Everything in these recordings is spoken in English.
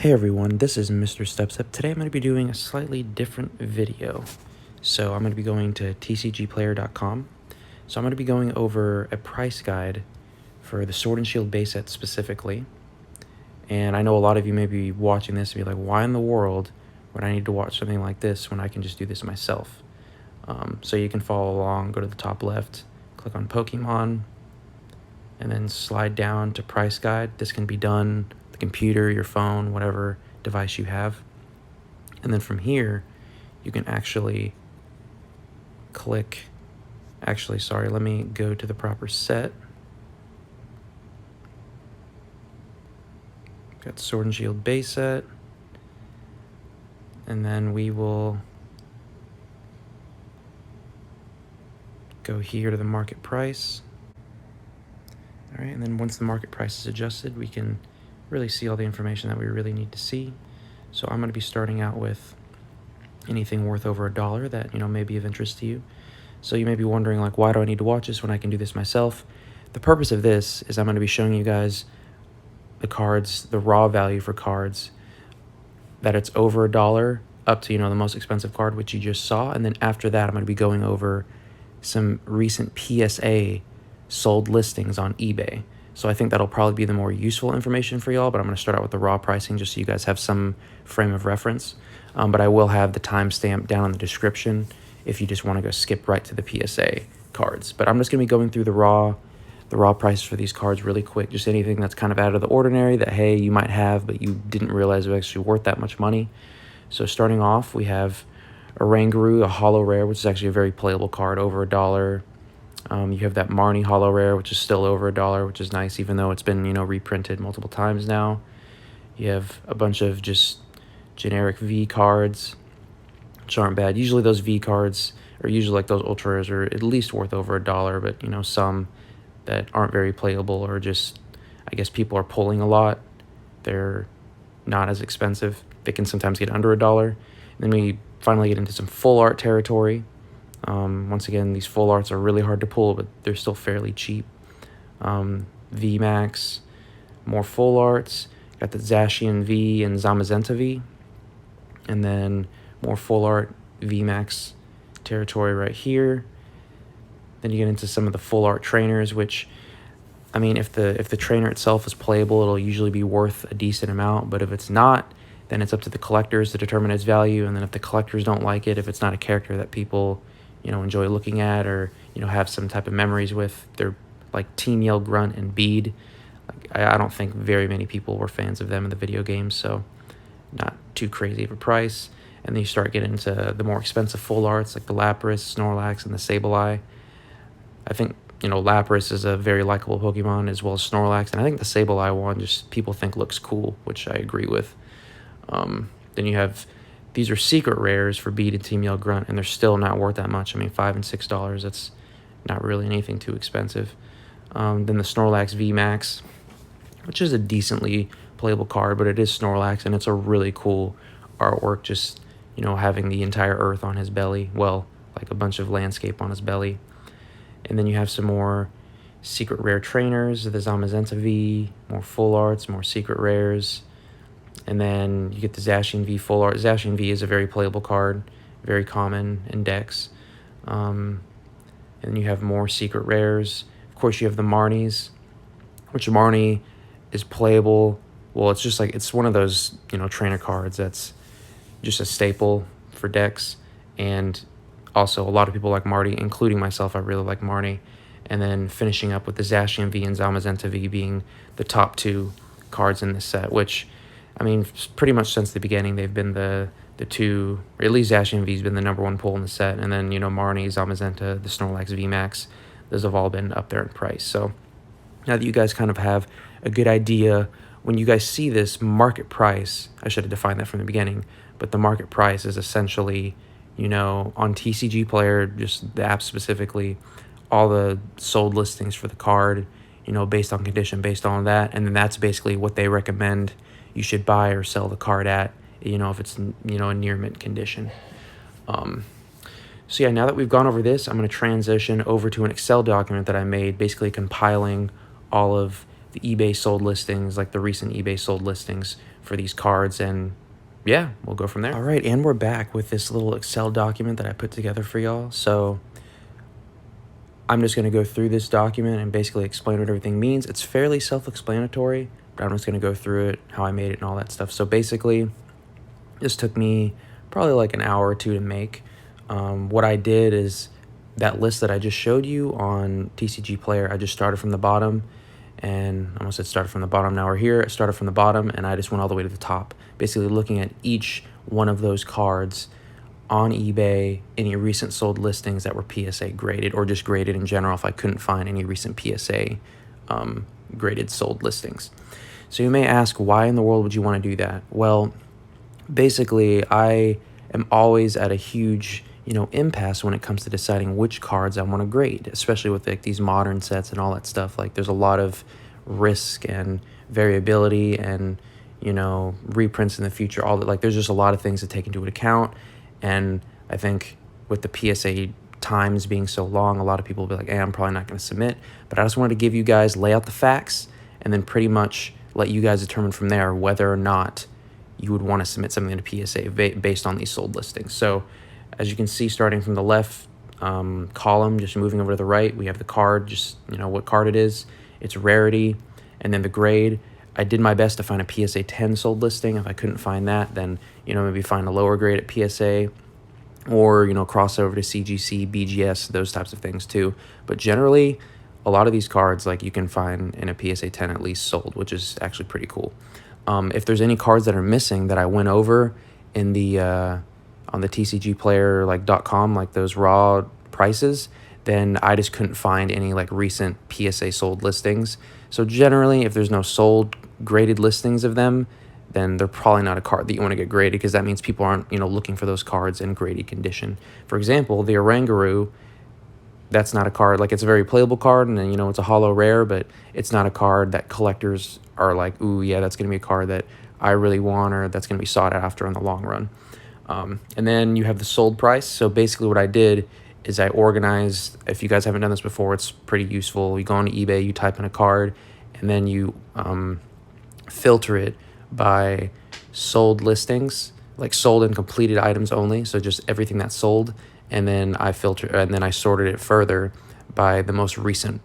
Hey everyone, this is Misterstubstep. Today I'm going to be doing a slightly different video. So I'm going to be going to TCGPlayer.com. So I'm going to be going over a price guide for the Sword and Shield base set specifically. And I know a lot of you may be watching this and be like, why in the world would I need to watch something like this when I can just do this myself? So you can follow along, go to the top left, click on Pokemon, and then slide down to price guide. This can be done the computer, your phone, whatever device you have. And then from here, you can actually click, let me go to the proper set. Got Sword and Shield base set. And then we will go here to the market price. All right, and then once the market price is adjusted, we can really see all the information that we really need to see. So I'm going to be starting out with anything worth over $1 that, may be of interest to you. So you may be wondering, like, why do I need to watch this when I can do this myself? The purpose of this is I'm going to be showing you guys the cards, the raw value for cards, that it's over $1 up to, the most expensive card, which you just saw. And then after that, I'm going to be going over some recent PSA sold listings on eBay. So I think that'll probably be the more useful information for y'all, but I'm going to start out with the raw pricing just so you guys have some frame of reference. But I will have the timestamp down in the description if you just want to go skip right to the PSA cards. But I'm just going to be going through the raw price for these cards really quick. Just anything that's kind of out of the ordinary that, hey, you might have, but you didn't realize it was actually worth that much money. So starting off, we have a Rangaroo, a holo rare, which is actually a very playable card, over $1. You have that Marnie holo rare, which is still over $1, which is nice, even though it's been, reprinted multiple times now. You have a bunch of just generic V cards, which aren't bad. Usually those V cards are usually like those ultra rares are at least worth over $1, but, some that aren't very playable or just, I guess people are pulling a lot. They're not as expensive. They can sometimes get under $1. And then we finally get into some full art territory. Once again, these full arts are really hard to pull, but they're still fairly cheap. VMAX, more full arts. Got the Zacian V and Zamazenta V. And then more full art VMAX territory right here. Then you get into some of the full art trainers, which, I mean, if the trainer itself is playable, it'll usually be worth a decent amount. But if it's not, then it's up to the collectors to determine its value. And then if the collectors don't like it, if it's not a character that people enjoy looking at or, have some type of memories with, they're like Team Yell, Grunt, and Bead. I don't think very many people were fans of them in the video games, so not too crazy of a price. And then you start getting into the more expensive full arts, like the Lapras, Snorlax, and the Sableye. I think, Lapras is a very likable Pokemon, as well as Snorlax, and I think the Sableye one just people think looks cool, which I agree with. Then you have, these are secret rares for Bead and Team Yell Grunt, and they're still not worth that much. I mean, $5 and $6, that's not really anything too expensive. Then the Snorlax VMAX, which is a decently playable card, but it is Snorlax, and it's a really cool artwork, just, having the entire earth on his belly. Well, like a bunch of landscape on his belly. And then you have some more secret rare trainers, the Zamazenta V, more full arts, more secret rares. And then you get the Zacian V full art. Zacian V is a very playable card, very common in decks. And then you have more secret rares. Of course, you have the Marnies, which Marnie is playable. Well, it's just like, it's one of those, trainer cards that's just a staple for decks. And also, a lot of people like Marnie, including myself. I really like Marnie. And then finishing up with the Zacian V and Zamazenta V being the top two cards in this set, which, I mean, pretty much since the beginning, they've been the two, or at least Zacian V's been the #1 pull in the set. And then, Marnie, Zamazenta, the Snorlax VMAX, those have all been up there in price. So now that you guys kind of have a good idea, when you guys see this market price, I should have defined that from the beginning, but the market price is essentially, on TCG Player, just the app specifically, all the sold listings for the card, based on condition, based on that. And then that's basically what they recommend you should buy or sell the card at, if it's, a near mint condition. So yeah, now that we've gone over this, I'm going to transition over to an Excel document that I made, basically compiling all of the eBay sold listings, like the recent eBay sold listings for these cards, and yeah, we'll go from there. All right, and we're back with this little Excel document that I put together for y'all. So I'm just going to go through this document and basically explain what everything means. It's fairly self-explanatory, but I'm just going to go through it, how I made it and all that stuff. So basically, this took me probably like an hour or two to make. What I did is that list that I just showed you on TCG Player, I just started from the bottom, and I almost said started from the bottom. Now we're here. I started from the bottom, and I just went all the way to the top, basically looking at each one of those cards on eBay, any recent sold listings that were PSA graded, or just graded in general if I couldn't find any recent PSA graded sold listings. So you may ask, why in the world would you want to do that? Well, basically, I am always at a huge, impasse when it comes to deciding which cards I want to grade, especially with like these modern sets and all that stuff. Like, there's a lot of risk and variability and, reprints in the future, all that. Like, there's just a lot of things to take into account. And I think with the PSA times being so long, a lot of people will be like, hey, I'm probably not going to submit. But I just wanted to give you guys, lay out the facts, and then pretty much let you guys determine from there whether or not you would want to submit something to PSA based on these sold listings. So as you can see, starting from the left column, just moving over to the right, we have the card, just what card it is, its rarity, and then the grade. I did my best to find a PSA 10 sold listing. If I couldn't find that, then maybe find a lower grade at PSA, or cross over to CGC, BGS, those types of things too. But generally, a lot of these cards, like, you can find in a PSA 10 at least sold, which is actually pretty cool. If there's any cards that are missing that I went over in the on the TCGPlayer.com, like those raw prices, then I just couldn't find any like recent PSA sold listings. So generally, if there's no sold graded listings of them, then they're probably not a card that you want to get graded, because that means people aren't looking for those cards in graded condition. For example, the Orangaroo, that's not a card, like, it's a very playable card, and then it's a hollow rare, but it's not a card that collectors are like, ooh, yeah, that's going to be a card that I really want, or that's going to be sought after in the long run. And then you have the sold price. So basically what I did is I organized, if you guys haven't done this before, it's pretty useful. You go on eBay, you type in a card, and then you filter it by sold listings, like sold and completed items only, so just everything that's sold. And then I sorted it further by the most recent,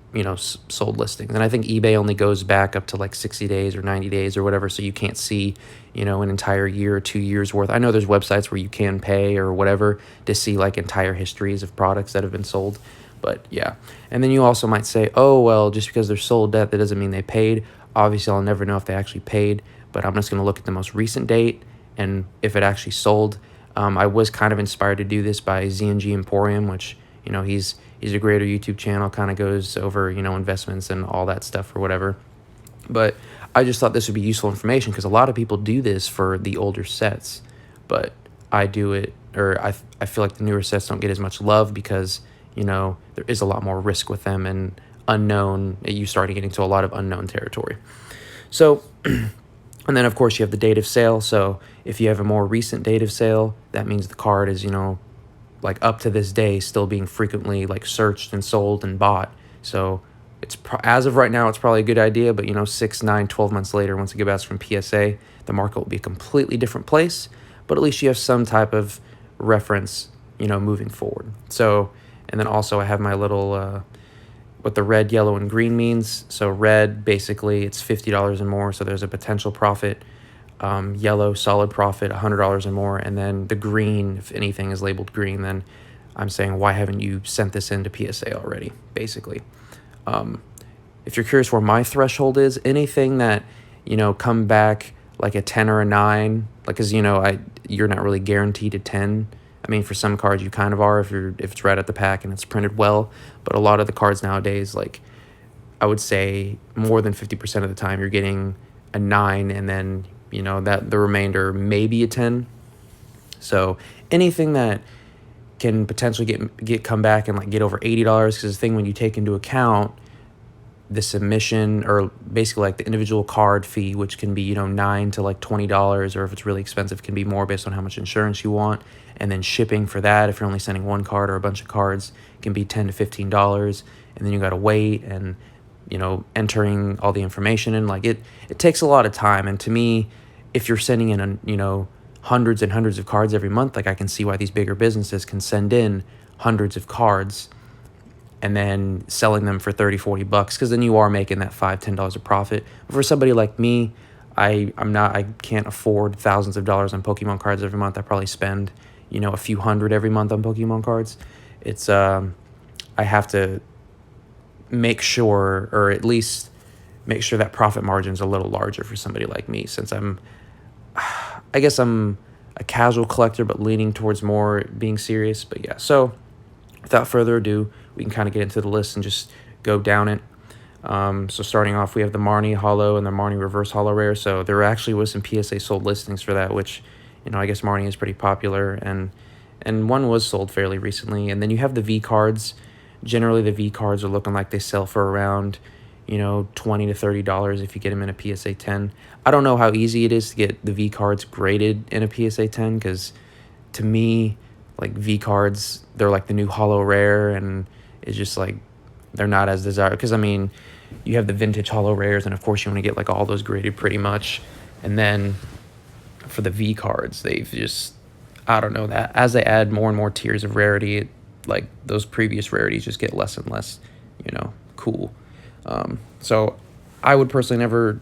sold listings. And I think eBay only goes back up to like 60 days or 90 days or whatever, so you can't see, an entire year or 2 years worth. I know there's websites where you can pay or whatever to see like entire histories of products that have been sold. But yeah. And then you also might say, oh, well, just because they're sold, that doesn't mean they paid. Obviously, I'll never know if they actually paid, but I'm just going to look at the most recent date and if it actually sold. I was kind of inspired to do this by ZNG Emporium, which, he's a greater YouTube channel, kind of goes over, investments and all that stuff or whatever. But I just thought this would be useful information, because a lot of people do this for the older sets, but I do it, or I feel like the newer sets don't get as much love because, there is a lot more risk with them, and unknown, you start getting to a lot of unknown territory. So, and then of course you have the date of sale. So if you have a more recent date of sale, that means the card is, like up to this day still being frequently like searched and sold and bought. So it's as of right now, it's probably a good idea, but 6, 9, 12 months later, once it gets back from PSA, the market will be a completely different place, but at least you have some type of reference, moving forward. So, and then also I have my little, what the red, yellow, and green means. So red, basically it's $50 and more, so there's a potential profit. Yellow, solid profit, $100 and more. And then the green, if anything is labeled green, then I'm saying, why haven't you sent this into PSA already, basically. If you're curious where my threshold is, anything that, come back like a 10 or a 9, like, because, you're not really guaranteed a 10. I mean, for some cards you kind of are if it's right at the pack and it's printed well, but a lot of the cards nowadays, like, I would say more than 50% of the time you're getting a 9, and then that the remainder maybe a 10. So anything that can potentially get come back and like get over $80, because the thing, when you take into account the submission, or basically like the individual card fee, which can be $9 to like $20, or if it's really expensive can be more based on how much insurance you want, and then shipping for that, if you're only sending one card or a bunch of cards, can be $10 to $15, and then you got to wait and entering all the information in. Like, it takes a lot of time, and to me, if you're sending in, hundreds and hundreds of cards every month, like I can see why these bigger businesses can send in hundreds of cards and then selling them for 30, 40 bucks, because then you are making that $5, $10 of profit. But for somebody like me, I can't afford thousands of dollars on Pokemon cards every month. I probably spend, a few hundred every month on Pokemon cards. It's, I have to make sure, or at least make sure that profit margin is a little larger for somebody like me, since I guess I'm a casual collector, but leaning towards more being serious. But yeah, so without further ado, we can kind of get into the list and just go down it. So starting off, we have the Marnie Holo and the Marnie Reverse Holo Rare. So there actually was some PSA sold listings for that, which, I guess Marnie is pretty popular, and one was sold fairly recently. And then you have the V cards. Generally, the V cards are looking like they sell for around, $20 to $30 if you get them in a PSA 10. I don't know how easy it is to get the V cards graded in a PSA 10, because to me, like, V cards, they're like the new Holo Rare, and it's just like they're not as desired, because you have the vintage Holo Rares, and of course you want to get like all those graded pretty much. And then for the V cards, they've just, I don't know, that as they add more and more tiers of rarity, like those previous rarities just get less and less, cool. So I would personally never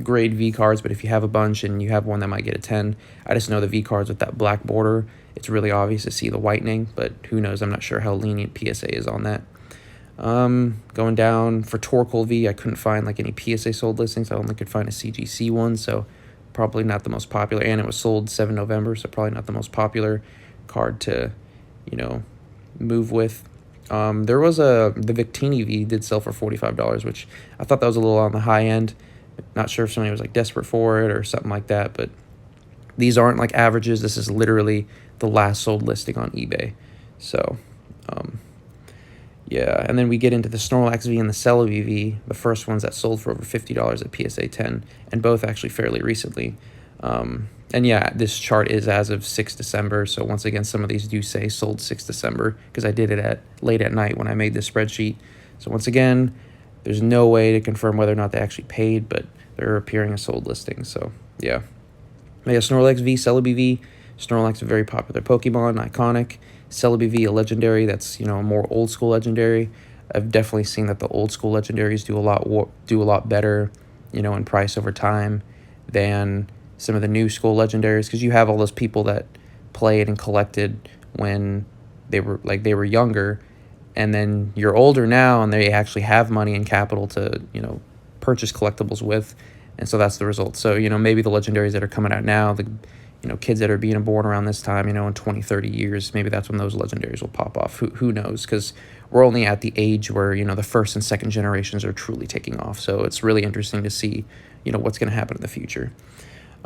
grade V cards, but if you have a bunch and you have one that might get a 10, I just know the V cards with that black border, it's really obvious to see the whitening, but who knows? I'm not sure how lenient PSA is on that. Going down for Torkoal V, I couldn't find like any PSA sold listings. I only could find a CGC one, so probably not the most popular, and it was sold 7 November, so probably not the most popular card to, move with. There was the Victini V did sell for $45, which I thought that was a little on the high end. Not sure if somebody was like desperate for it or something like that, but these aren't like averages. This is literally the last sold listing on eBay. So, yeah. And then we get into the Snorlax V and the Celebi V, the first ones that sold for over $50 at PSA 10, and both actually fairly recently. And yeah, this chart is as of 6 December. So once again, some of these do say sold 6 December because I did it at late at night when I made this spreadsheet. So once again, there's no way to confirm whether or not they actually paid, but they're appearing as sold listings. So yeah. Yeah, Snorlax V, Celebi V. Snorlax, a very popular Pokemon, iconic. Celebi V, a legendary that's, a more old school legendary. I've definitely seen that the old school legendaries do a lot better, in price over time than some of the new school legendaries, because you have all those people that played and collected when they were younger, and then you're older now and they actually have money and capital to, purchase collectibles with, and so that's the result. So, maybe the legendaries that are coming out now, the kids that are being born around this time, in 20, 30 years, maybe that's when those legendaries will pop off. Who knows? Because we're only at the age where, the first and second generations are truly taking off. So it's really interesting to see, what's going to happen in the future.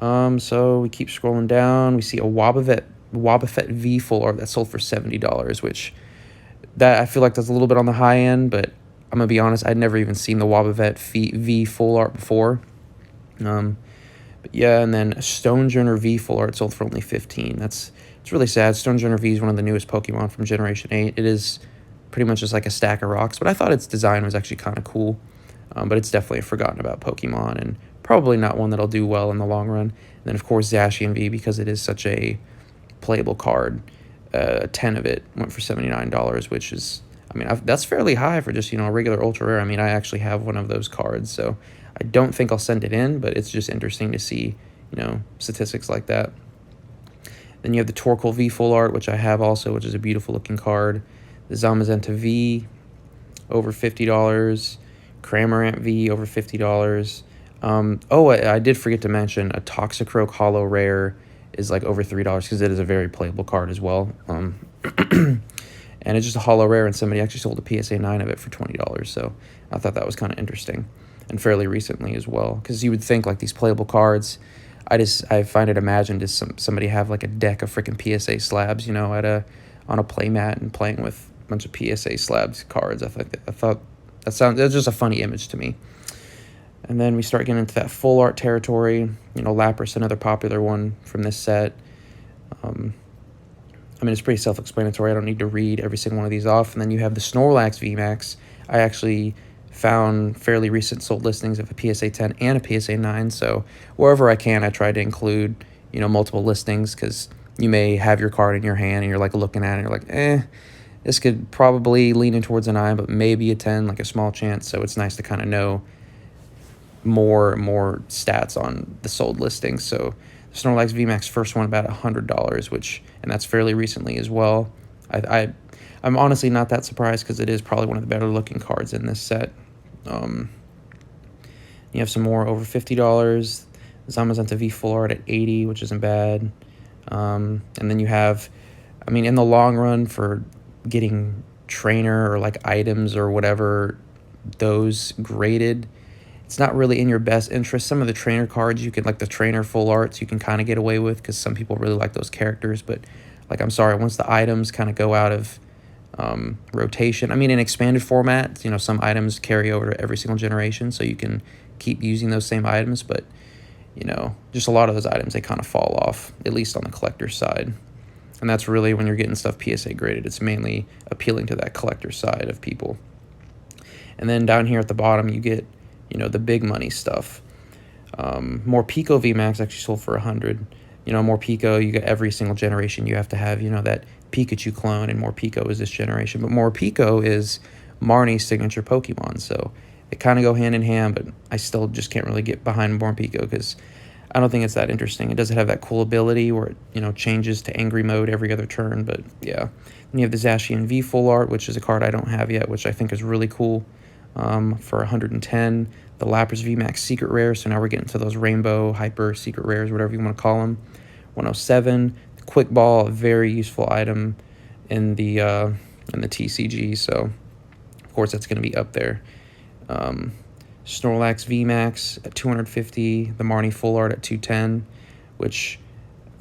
So we keep scrolling down. We see a Wobbuffet V full art that sold for $70, which that I feel like that's a little bit on the high end, but I'm going to be honest, I'd never even seen the Wobbuffet V full art before. But yeah, and then a Stonejourner V full art sold for only $15. It's really sad. Stonejourner V is one of the newest Pokemon from Generation 8. It is pretty much just like a stack of rocks, but I thought its design was actually kind of cool. But it's definitely a forgotten about Pokemon, and probably not one that'll do well in the long run. And then, of course, Zacian V, because it is such a playable card. 10 of it went for $79, which is, that's fairly high for just, a regular ultra rare. I actually have one of those cards, so I don't think I'll send it in, but it's just interesting to see, statistics like that. Then you have the Torkoal V full art, which I have also, which is a beautiful looking card. The Zamazenta V, over $50. Cramorant V, over $50. I did forget to mention a Toxicroak Holo Rare is like over $3 because it is a very playable card as well. And it's just a Holo Rare, and somebody actually sold a PSA 9 of it for $20. So I thought that was kind of interesting, and fairly recently as well, because you would think like these playable cards, I find it imagined as somebody have like a deck of freaking PSA slabs, on a playmat and playing with a bunch of PSA slabs cards. I thought that's just a funny image to me. And then we start getting into that full art territory. Lapras, another popular one from this set. It's pretty self-explanatory. I don't need to read every single one of these off. And then you have the Snorlax VMAX. I actually found fairly recent sold listings of a PSA 10 and a PSA 9. So wherever I can, I try to include, multiple listings, because you may have your card in your hand and you're like looking at it and you're like, this could probably lean in towards a 9, but maybe a 10, like a small chance. So it's nice to kind of know more stats on the sold listings. So the Snorlax VMAX first one about $100, and that's fairly recently as well. I'm honestly not that surprised, because it is probably one of the better looking cards in this set. You have some more over $50. Zamazenta V Full Art at 80, which isn't bad. And then you have, in the long run, for getting trainer or like items or whatever, those graded, it's not really in your best interest. Some of the trainer cards you can, like the trainer full arts, you can kind of get away with, because some people really like those characters. But like, I'm sorry, once the items kind of go out of rotation, in expanded format, some items carry over to every single generation, so you can keep using those same items. But just a lot of those items, they kind of fall off, at least on the collector side. And that's really when you're getting stuff PSA graded, it's mainly appealing to that collector side of people. And then down here at the bottom, you get, the big money stuff. More Pico VMAX actually sold for 100. More Pico, you get every single generation you have to have, that Pikachu clone, and more Pico is this generation. But more Pico is Marnie's signature Pokemon, so they kind of go hand in hand, but I still just can't really get behind more Pico, because I don't think it's that interesting. It doesn't have that cool ability where it, changes to angry mode every other turn, but yeah. Then you have the Zacian V Full Art, which is a card I don't have yet, which I think is really cool, for 110. The Lapras VMAX Secret Rare, so now we're getting to those Rainbow Hyper Secret Rares, whatever you want to call them. 107. The Quick Ball, a very useful item in the TCG, so of course that's going to be up there. Snorlax VMAX at 250, the Marnie Full Art at 210, which,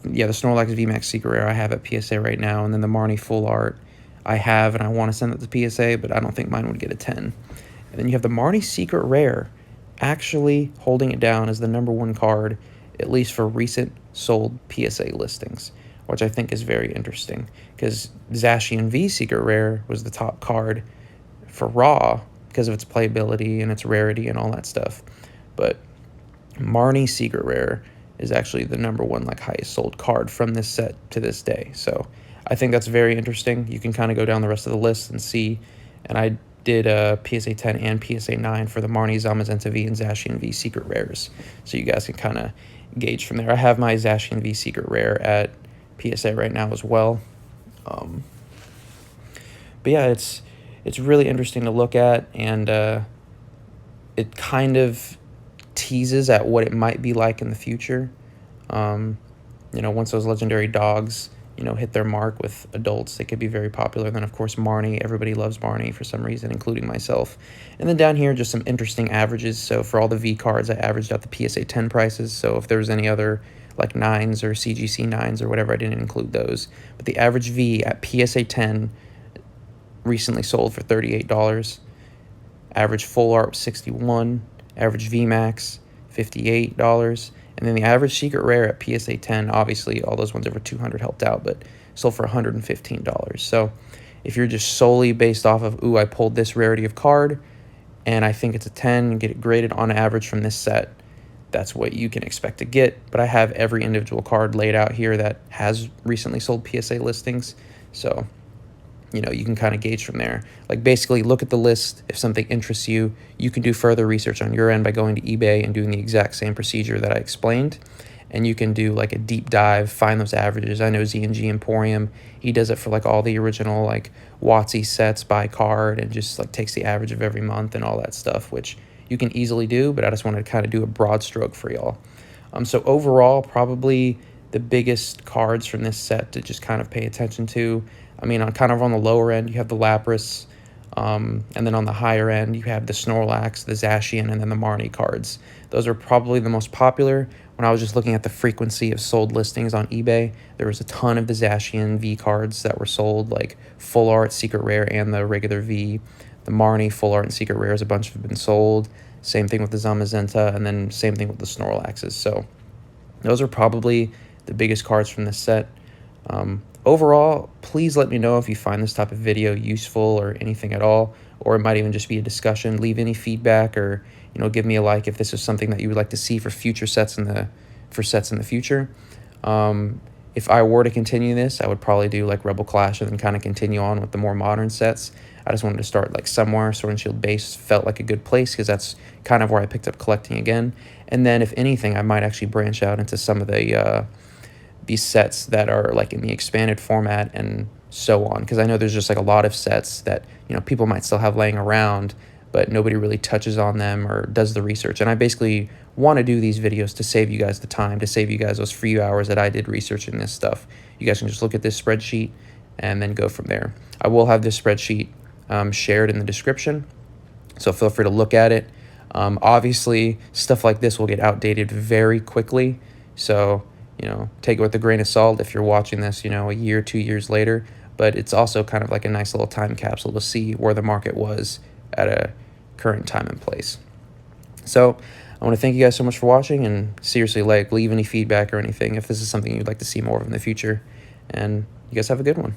yeah, the Snorlax VMAX Secret Rare I have at PSA right now, and then the Marnie Full Art I have, and I want to send it to PSA, but I don't think mine would get a 10. And then you have the Marnie Secret Rare actually holding it down as the #1 card, at least for recent sold PSA listings, which I think is very interesting, because Zacian V Secret Rare was the top card for Raw because of its playability and its rarity and all that stuff. But Marnie Secret Rare is actually the #1 like highest sold card from this set to this day. So I think that's very interesting. You can kind of go down the rest of the list and see. And I did a PSA 10 and PSA 9 for the Marnie, Zamazenta V, and Zacian V Secret Rares, so you guys can kind of gauge from there. I have my Zacian V Secret Rare at PSA right now as well. But yeah, it's really interesting to look at, and it kind of teases at what it might be like in the future. Once those legendary dogs, hit their mark with adults, they could be very popular. Then, of course, Marnie. Everybody loves Marnie for some reason, including myself. And then down here, just some interesting averages. So for all the V cards, I averaged out the PSA 10 prices. So if there was any other like 9s or CGC 9s or whatever, I didn't include those. But the average V at PSA 10 recently sold for $38. Average Full Art, $61. Average VMAX, $58. And then the average Secret Rare at PSA 10, obviously all those ones over 200 helped out, but sold for $115. So if you're just solely based off of, I pulled this rarity of card, and I think it's a 10, and get it graded on average from this set, that's what you can expect to get. But I have every individual card laid out here that has recently sold PSA listings. So you can kind of gauge from there. Like, basically, look at the list. If something interests you, you can do further research on your end by going to eBay and doing the exact same procedure that I explained. And you can do like a deep dive, find those averages. I know Z&G Emporium, he does it for like all the original like WotC sets by card, and just like takes the average of every month and all that stuff, which you can easily do, but I just wanted to kind of do a broad stroke for y'all. So overall, probably the biggest cards from this set to just kind of pay attention to. On the lower end, you have the Lapras, and then on the higher end, you have the Snorlax, the Zacian, and then the Marnie cards. Those are probably the most popular. When I was just looking at the frequency of sold listings on eBay, there was a ton of the Zacian V cards that were sold, like Full Art, Secret Rare, and the regular V. The Marnie, Full Art, and Secret Rares, a bunch have been sold. Same thing with the Zamazenta, and then same thing with the Snorlaxes. So those are probably the biggest cards from this set. Overall, please let me know if you find this type of video useful or anything at all. or it might even just be a discussion. Leave any feedback, or give me a like if this is something that you would like to see for future sets in the future. If I were to continue this, I would probably do like Rebel Clash and then kind of continue on with the more modern sets. I just wanted to start like somewhere. Sword and Shield base felt like a good place because that's kind of where I picked up collecting again. And then if anything, I might actually branch out into some of the these sets that are like in the expanded format and so on, because I know there's just like a lot of sets that people might still have laying around, but nobody really touches on them or does the research. And I basically want to do these videos to save you guys the time, to save you guys those few hours that I did researching this stuff. You guys can just look at this spreadsheet and then go from there. I will have this spreadsheet shared in the description, so feel free to look at it. Obviously, stuff like this will get outdated very quickly, so take it with a grain of salt if you're watching this, a year, 2 years later. But it's also kind of like a nice little time capsule to see where the market was at a current time and place. So I want to thank you guys so much for watching, and seriously, like, leave any feedback or anything if this is something you'd like to see more of in the future. And you guys have a good one.